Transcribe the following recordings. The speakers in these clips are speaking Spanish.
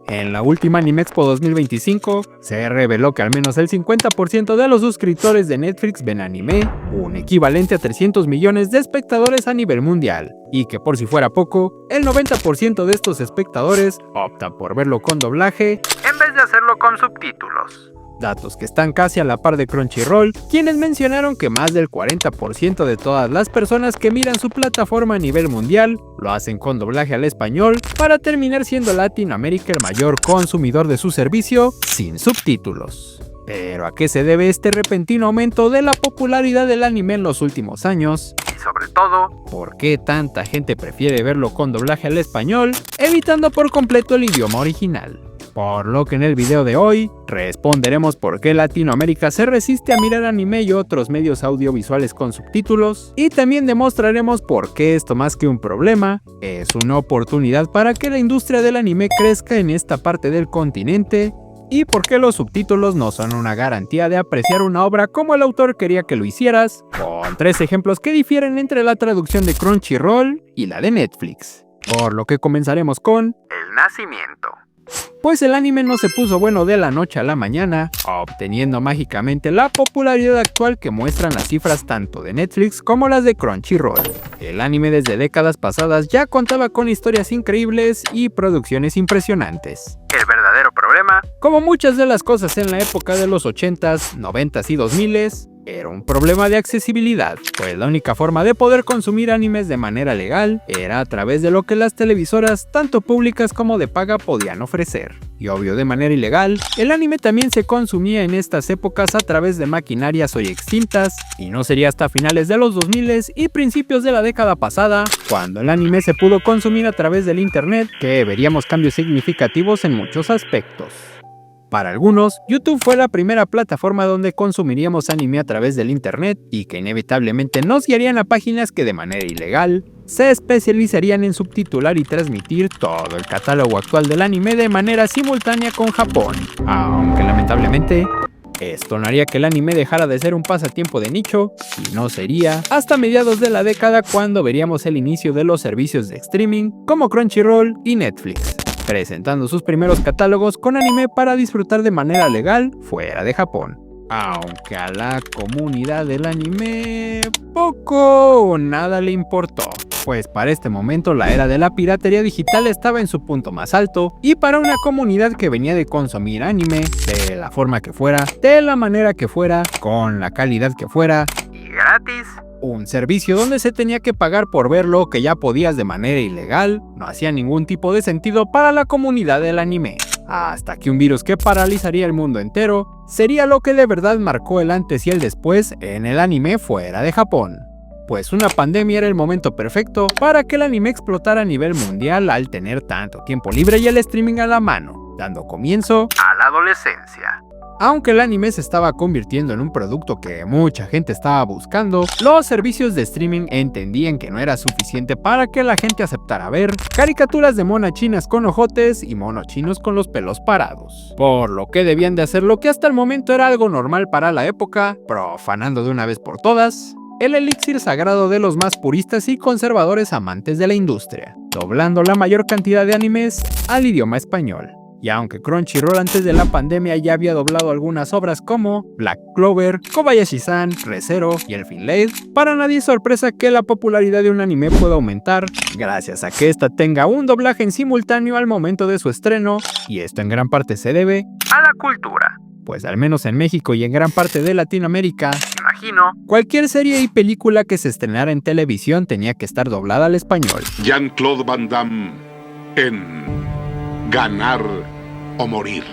En la última Anime Expo 2025, se reveló que al menos el 50% de los suscriptores de Netflix ven anime, un equivalente a 300 millones de espectadores a nivel mundial, y que por si fuera poco, el 90% de estos espectadores opta por verlo con doblaje en vez de hacerlo con subtítulos. Datos que están casi a la par de Crunchyroll, quienes mencionaron que más del 40% de todas las personas que miran su plataforma a nivel mundial lo hacen con doblaje al español, para terminar siendo Latinoamérica el mayor consumidor de su servicio sin subtítulos. Pero ¿a qué se debe este repentino aumento de la popularidad del anime en los últimos años? Y sobre todo, ¿por qué tanta gente prefiere verlo con doblaje al español, evitando por completo el idioma original? Por lo que en el video de hoy, responderemos por qué Latinoamérica se resiste a mirar anime y otros medios audiovisuales con subtítulos, y también demostraremos por qué esto, más que un problema, es una oportunidad para que la industria del anime crezca en esta parte del continente, y por qué los subtítulos no son una garantía de apreciar una obra como el autor quería que lo hicieras, con 3 ejemplos que difieren entre la traducción de Crunchyroll y la de Netflix. Por lo que comenzaremos con el nacimiento. Pues el anime no se puso bueno de la noche a la mañana, obteniendo mágicamente la popularidad actual que muestran las cifras tanto de Netflix como las de Crunchyroll. El anime desde décadas pasadas ya contaba con historias increíbles y producciones impresionantes. El verdadero problema, como muchas de las cosas en la época de los 80s, 90s y 2000s, era un problema de accesibilidad, pues la única forma de poder consumir animes de manera legal era a través de lo que las televisoras, tanto públicas como de paga, podían ofrecer. Y obvio, de manera ilegal, el anime también se consumía en estas épocas a través de maquinarias hoy extintas, y no sería hasta finales de los 2000s y principios de la década pasada, cuando el anime se pudo consumir a través del internet, que veríamos cambios significativos en muchos aspectos. Para algunos, YouTube fue la primera plataforma donde consumiríamos anime a través del internet, y que inevitablemente nos guiarían a páginas que de manera ilegal se especializarían en subtitular y transmitir todo el catálogo actual del anime de manera simultánea con Japón. Aunque lamentablemente, esto no haría que el anime dejara de ser un pasatiempo de nicho, y no sería hasta mediados de la década cuando veríamos el inicio de los servicios de streaming como Crunchyroll y Netflix, presentando sus primeros catálogos con anime para disfrutar de manera legal fuera de Japón. Aunque a la comunidad del anime poco o nada le importó, pues para este momento la era de la piratería digital estaba en su punto más alto, y para una comunidad que venía de consumir anime de la forma que fuera, de la manera que fuera, con la calidad que fuera y gratis, un servicio donde se tenía que pagar por verlo que ya podías de manera ilegal, no hacía ningún tipo de sentido para la comunidad del anime. Hasta que un virus que paralizaría el mundo entero sería lo que de verdad marcó el antes y el después en el anime fuera de Japón. Pues una pandemia era el momento perfecto para que el anime explotara a nivel mundial al tener tanto tiempo libre y el streaming a la mano, dando comienzo a la adolescencia. Aunque el anime se estaba convirtiendo en un producto que mucha gente estaba buscando, los servicios de streaming entendían que no era suficiente para que la gente aceptara ver caricaturas de monas chinas con ojotes y monos chinos con los pelos parados. Por lo que debían de hacer lo que hasta el momento era algo normal para la época, profanando de una vez por todas el elixir sagrado de los más puristas y conservadores amantes de la industria, doblando la mayor cantidad de animes al idioma español. Y aunque Crunchyroll antes de la pandemia ya había doblado algunas obras como Black Clover, Kobayashi-san, Re:Zero y Elfen Lied, para nadie es sorpresa que la popularidad de un anime pueda aumentar gracias a que ésta tenga un doblaje en simultáneo al momento de su estreno, y esto en gran parte se debe a la cultura. Pues al menos en México y en gran parte de Latinoamérica, imagino, cualquier serie y película que se estrenara en televisión tenía que estar doblada al español. Jean-Claude Van Damme en Ganar o Morir.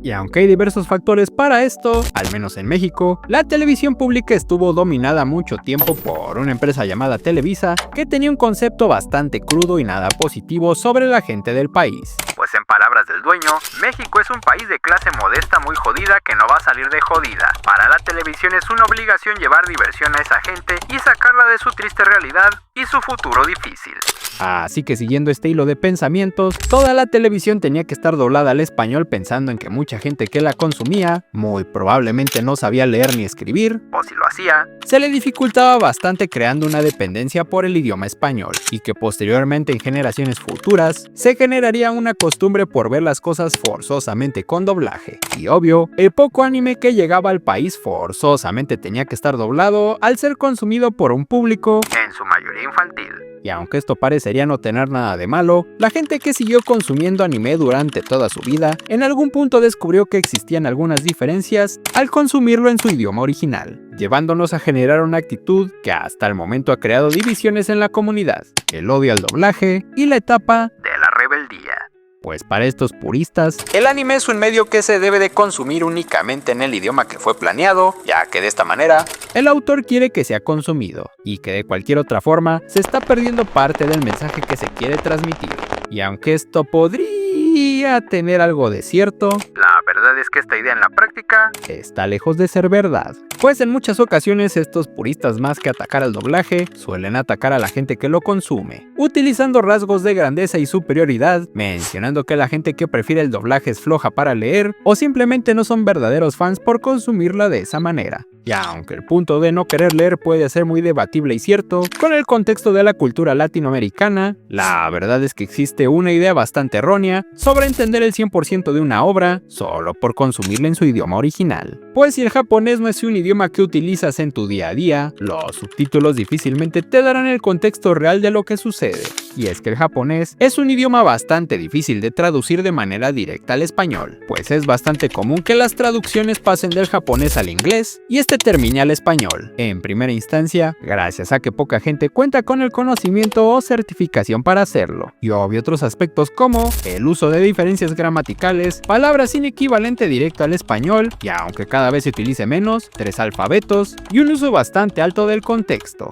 Y aunque hay diversos factores para esto, al menos en México, la televisión pública estuvo dominada mucho tiempo por una empresa llamada Televisa, que tenía un concepto bastante crudo y nada positivo sobre la gente del país. Pues en palabras del dueño, México es un país de clase modesta muy jodida que no va a salir de jodida. Para la televisión es una obligación llevar diversión a esa gente y sacarla de su triste realidad, y su futuro difícil. Así que siguiendo este hilo de pensamientos, toda la televisión tenía que estar doblada al español pensando en que mucha gente que la consumía, muy probablemente no sabía leer ni escribir, o si lo hacía, se le dificultaba bastante creando una dependencia por el idioma español, y que posteriormente en generaciones futuras se generaría una costumbre por ver las cosas forzosamente con doblaje. Y obvio, el poco anime que llegaba al país forzosamente tenía que estar doblado al ser consumido por un público, en su mayoría infantil. Y aunque esto parecería no tener nada de malo, la gente que siguió consumiendo anime durante toda su vida, en algún punto descubrió que existían algunas diferencias al consumirlo en su idioma original, llevándonos a generar una actitud que hasta el momento ha creado divisiones en la comunidad, el odio al doblaje y la etapa de la rebeldía. Pues para estos puristas, el anime es un medio que se debe de consumir únicamente en el idioma que fue planeado, ya que de esta manera, el autor quiere que sea consumido, y que de cualquier otra forma, se está perdiendo parte del mensaje que se quiere transmitir. Y aunque esto podría tener algo de cierto, la verdad es que esta idea en la práctica está lejos de ser verdad. Pues en muchas ocasiones estos puristas, más que atacar al doblaje, suelen atacar a la gente que lo consume, utilizando rasgos de grandeza y superioridad, mencionando que la gente que prefiere el doblaje es floja para leer, o simplemente no son verdaderos fans por consumirla de esa manera. Y aunque el punto de no querer leer puede ser muy debatible y cierto, con el contexto de la cultura latinoamericana, la verdad es que existe una idea bastante errónea sobre entender el 100% de una obra solo por consumirla en su idioma original. Pues si el japonés no es un idioma que utilizas en tu día a día, los subtítulos difícilmente te darán el contexto real de lo que sucede. Y es que el japonés es un idioma bastante difícil de traducir de manera directa al español, pues es bastante común que las traducciones pasen del japonés al inglés y este termine al español, en primera instancia, gracias a que poca gente cuenta con el conocimiento o certificación para hacerlo, y obvio otros aspectos como el uso de diferencias gramaticales, palabras sin equivalente directo al español, y aunque cada vez se utilice menos, 3 alfabetos y un uso bastante alto del contexto.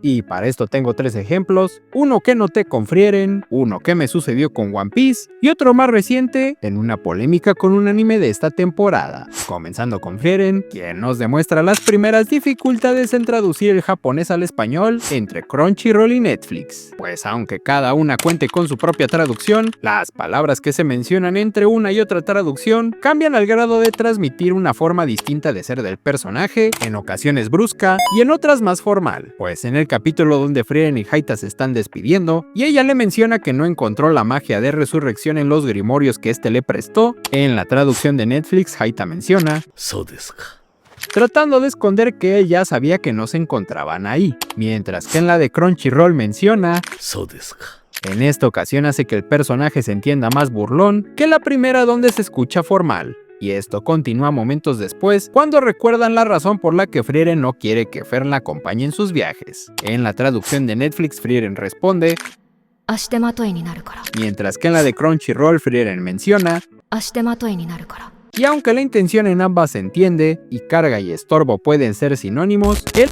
Y para esto tengo 3 ejemplos, uno que noté con Frieren, uno que me sucedió con One Piece y otro más reciente en una polémica con un anime de esta temporada. Comenzando con Frieren, quien nos demuestra las primeras dificultades en traducir el japonés al español entre Crunchyroll y Netflix. Pues aunque cada una cuente con su propia traducción, las palabras que se mencionan entre una y otra traducción cambian al grado de transmitir una forma distinta de ser del personaje, en ocasiones brusca y en otras más formal, pues en el capítulo donde Frieren y Haita se están despidiendo, y ella le menciona que no encontró la magia de resurrección en los grimorios que este le prestó, en la traducción de Netflix Haita menciona tratando de esconder que él ya sabía que no se encontraban ahí, mientras que en la de Crunchyroll menciona en esta ocasión hace que el personaje se entienda más burlón que la primera donde se escucha formal. Y esto continúa momentos después, cuando recuerdan la razón por la que Frieren no quiere que Fern la acompañe en sus viajes. En la traducción de Netflix, Frieren responde, mientras que en la de Crunchyroll, Frieren menciona, y aunque la intención en ambas se entiende, y carga y estorbo pueden ser sinónimos, el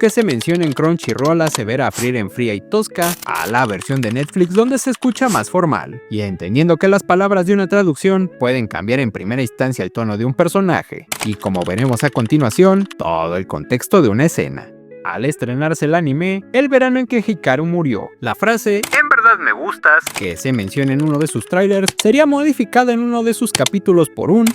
que se menciona en Crunchyroll hace ver a Frieren fría y tosca a la versión de Netflix donde se escucha más formal, y entendiendo que las palabras de una traducción pueden cambiar en primera instancia el tono de un personaje, y como veremos a continuación, todo el contexto de una escena. Al estrenarse el anime, el verano en que Hikaru murió, la frase "en verdad me gustas", que se menciona en uno de sus trailers, sería modificada en uno de sus capítulos por un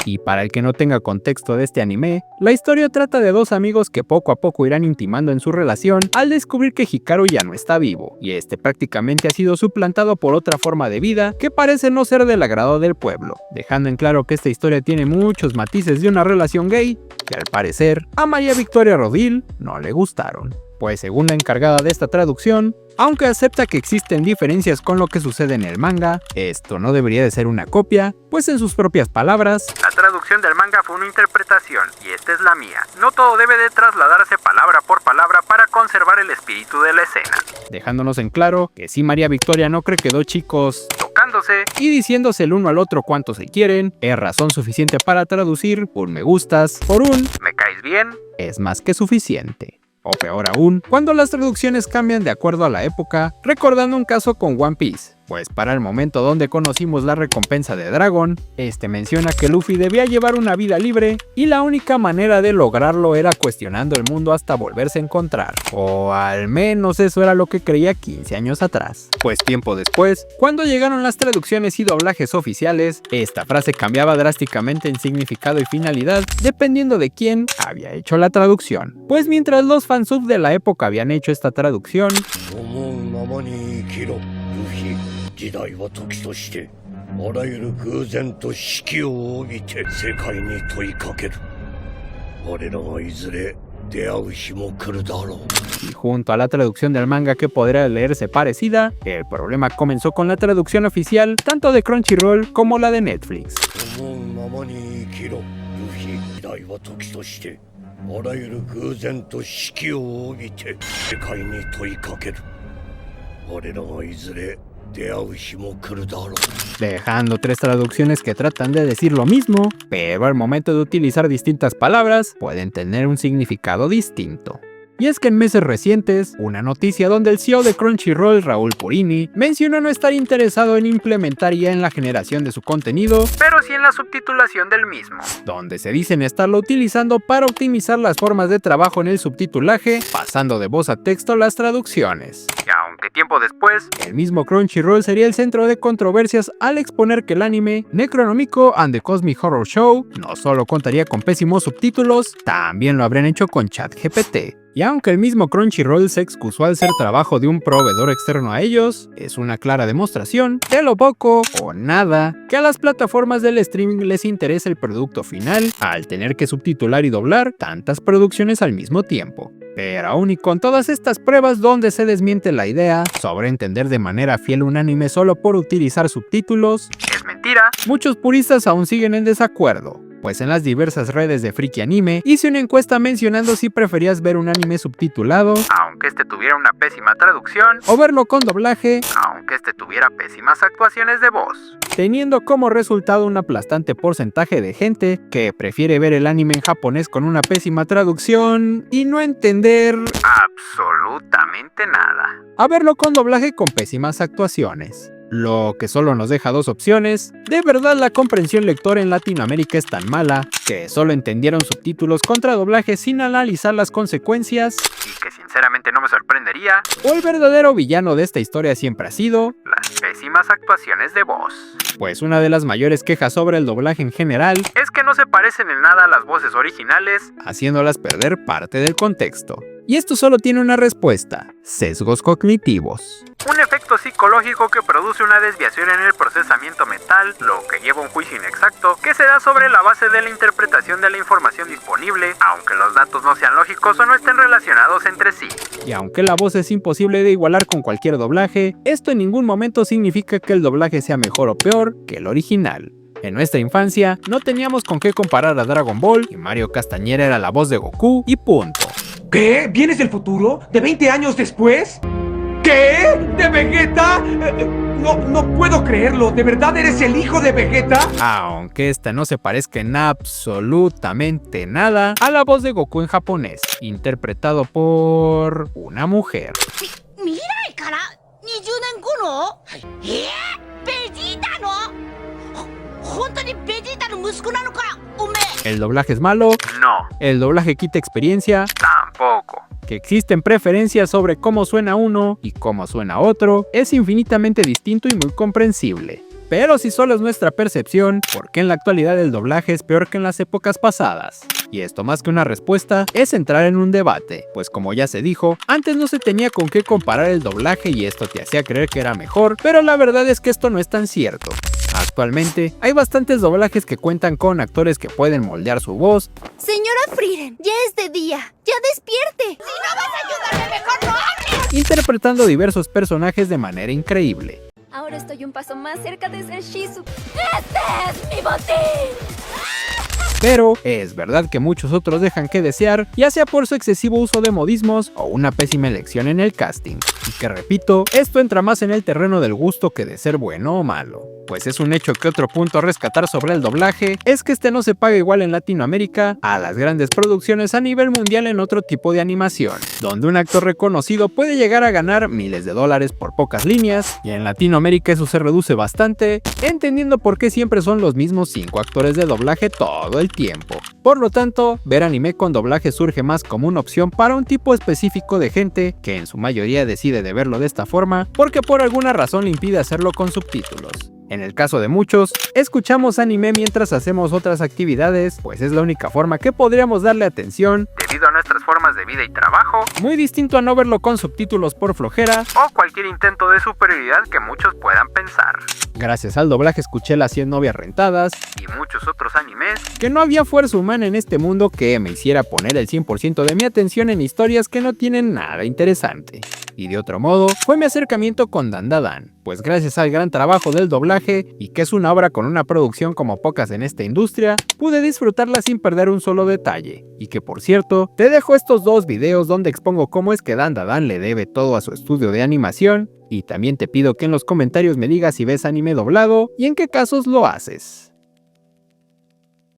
Y para el que no tenga contexto de este anime, la historia trata de 2 amigos que poco a poco irán intimando en su relación al descubrir que Hikaru ya no está vivo, y este prácticamente ha sido suplantado por otra forma de vida que parece no ser del agrado del pueblo, dejando en claro que esta historia tiene muchos matices de una relación gay que al parecer a María Victoria Rodil no le gustaron. Pues según la encargada de esta traducción, aunque acepta que existen diferencias con lo que sucede en el manga, esto no debería de ser una copia, pues en sus propias palabras, la traducción del manga fue una interpretación y esta es la mía. No todo debe de trasladarse palabra por palabra para conservar el espíritu de la escena. Dejándonos en claro que si María Victoria no cree que 2 chicos tocándose y diciéndose el uno al otro cuánto se quieren, es razón suficiente para traducir un me gustas por un me caes bien, es más que suficiente. O peor aún, cuando las traducciones cambian de acuerdo a la época, recordando un caso con One Piece, Pues para el momento donde conocimos la recompensa de Dragon, este menciona que Luffy debía llevar una vida libre y la única manera de lograrlo era cuestionando el mundo hasta volverse a encontrar. O al menos eso era lo que creía 15 años atrás. Pues tiempo después, cuando llegaron las traducciones y doblajes oficiales, esta frase cambiaba drásticamente en significado y finalidad dependiendo de quién había hecho la traducción. Pues mientras los fansubs de la época habían hecho esta traducción, 時代は時としてあらゆる偶然と四季を帯びて世界に問いかける。我らはいずれ出会う日も来るだろう。 y junto a la traducción del manga que podría leerse parecida, el problema comenzó con la traducción oficial tanto de Crunchyroll como la de Netflix. 思うままに生きろルフィ。時代は時としてあらゆる偶然と四季を帯びて世界に問いかける。我らはいずれ dejando 3 traducciones que tratan de decir lo mismo, pero al momento de utilizar distintas palabras pueden tener un significado distinto. Y es que en meses recientes, una noticia donde el CEO de Crunchyroll, Raúl Purini, mencionó no estar interesado en implementar IA en la generación de su contenido, pero sí en la subtitulación del mismo, donde se dicen estarlo utilizando para optimizar las formas de trabajo en el subtitulaje, pasando de voz a texto las traducciones. Y aunque tiempo después, el mismo Crunchyroll sería el centro de controversias al exponer que el anime Necronomicon and the Cosmic Horror Show no solo contaría con pésimos subtítulos, también lo habrían hecho con ChatGPT. Y aunque el mismo Crunchyroll se excusó al ser trabajo de un proveedor externo a ellos, es una clara demostración de lo poco o nada que a las plataformas del streaming les interesa el producto final al tener que subtitular y doblar tantas producciones al mismo tiempo. Pero aún y con todas estas pruebas donde se desmiente la idea sobre entender de manera fiel un anime solo por utilizar subtítulos, es mentira, muchos puristas aún siguen en desacuerdo. Pues en las diversas redes de Friki Anime hice una encuesta mencionando si preferías ver un anime subtitulado, aunque este tuviera una pésima traducción, o verlo con doblaje, aunque este tuviera pésimas actuaciones de voz, teniendo como resultado un aplastante porcentaje de gente que prefiere ver el anime en japonés con una pésima traducción y no entender absolutamente nada, a verlo con doblaje con pésimas actuaciones. Lo que solo nos deja 2 opciones. De verdad la comprensión lectora en Latinoamérica es tan mala que solo entendieron subtítulos contra doblaje sin analizar las consecuencias, y que sinceramente no me sorprendería, o el verdadero villano de esta historia siempre ha sido las pésimas actuaciones de voz. Pues una de las mayores quejas sobre el doblaje en general es que no se parecen en nada a las voces originales, haciéndolas perder parte del contexto. Y esto solo tiene una respuesta: sesgos cognitivos. Un efecto psicológico que produce una desviación en el procesamiento mental, lo que lleva a un juicio inexacto que se da sobre la base de la interpretación de la información disponible, aunque los datos no sean lógicos o no estén relacionados entre sí. Y aunque la voz es imposible de igualar con cualquier doblaje, esto en ningún momento significa que el doblaje sea mejor o peor que el original. En nuestra infancia no teníamos con qué comparar a Dragon Ball y Mario Castañera era la voz de Goku y punto. ¿Qué? ¿Vienes del futuro? ¿De 20 años después? ¿Qué? ¿De Vegeta? No puedo creerlo. ¿De verdad eres el hijo de Vegeta? Aunque esta no se parezca en absolutamente nada a la voz de Goku en japonés, interpretado por una mujer. ¿El doblaje es malo? No. ¿El doblaje quita experiencia? Tampoco. Que existen preferencias sobre cómo suena uno y cómo suena otro es infinitamente distinto y muy comprensible. Pero si solo es nuestra percepción, ¿por qué en la actualidad el doblaje es peor que en las épocas pasadas? Y esto más que una respuesta es entrar en un debate, pues como ya se dijo, antes no se tenía con qué comparar el doblaje y esto te hacía creer que era mejor, pero la verdad es que esto no es tan cierto. Actualmente hay bastantes doblajes que cuentan con actores que pueden moldear su voz. Señora Frieren, ya es de día, ya despierte. Si no vas a ayudarme, mejor no hables. Interpretando diversos personajes de manera increíble. Ahora estoy un paso más cerca de ser Shizu. ¡Este es mi botín! Pero es verdad que muchos otros dejan que desear, ya sea por su excesivo uso de modismos o una pésima elección en el casting. Y que repito, esto entra más en el terreno del gusto que de ser bueno o malo. pues es un hecho que otro punto a rescatar sobre el doblaje es que este no se paga igual en Latinoamérica a las grandes producciones a nivel mundial en otro tipo de animación, donde un actor reconocido puede llegar a ganar miles de dólares por pocas líneas, y en Latinoamérica eso se reduce bastante, entendiendo por qué siempre son los mismos 5 actores de doblaje todo el tiempo. Por lo tanto, ver anime con doblaje surge más como una opción para un tipo específico de gente que en su mayoría decide de verlo de esta forma porque por alguna razón le impide hacerlo con subtítulos. En el caso de muchos, escuchamos anime mientras hacemos otras actividades, pues es la única forma que podríamos darle atención debido a nuestras formas de vida y trabajo, muy distinto a no verlo con subtítulos por flojera o cualquier intento de superioridad que muchos puedan pensar. Gracias al doblaje escuché Las 100 novias rentadas y muchos otros animes que no había fuerza humana en este mundo que me hiciera poner el 100% de mi atención en historias que no tienen nada interesante. Y de otro modo, fue mi acercamiento con Dandadan, pues gracias al gran trabajo del doblaje, y que es una obra con una producción como pocas en esta industria, pude disfrutarla sin perder un solo detalle. Y que por cierto, te dejo estos 2 videos donde expongo cómo es que Dandadan le debe todo a su estudio de animación, y también te pido que en los comentarios me digas si ves anime doblado y en qué casos lo haces.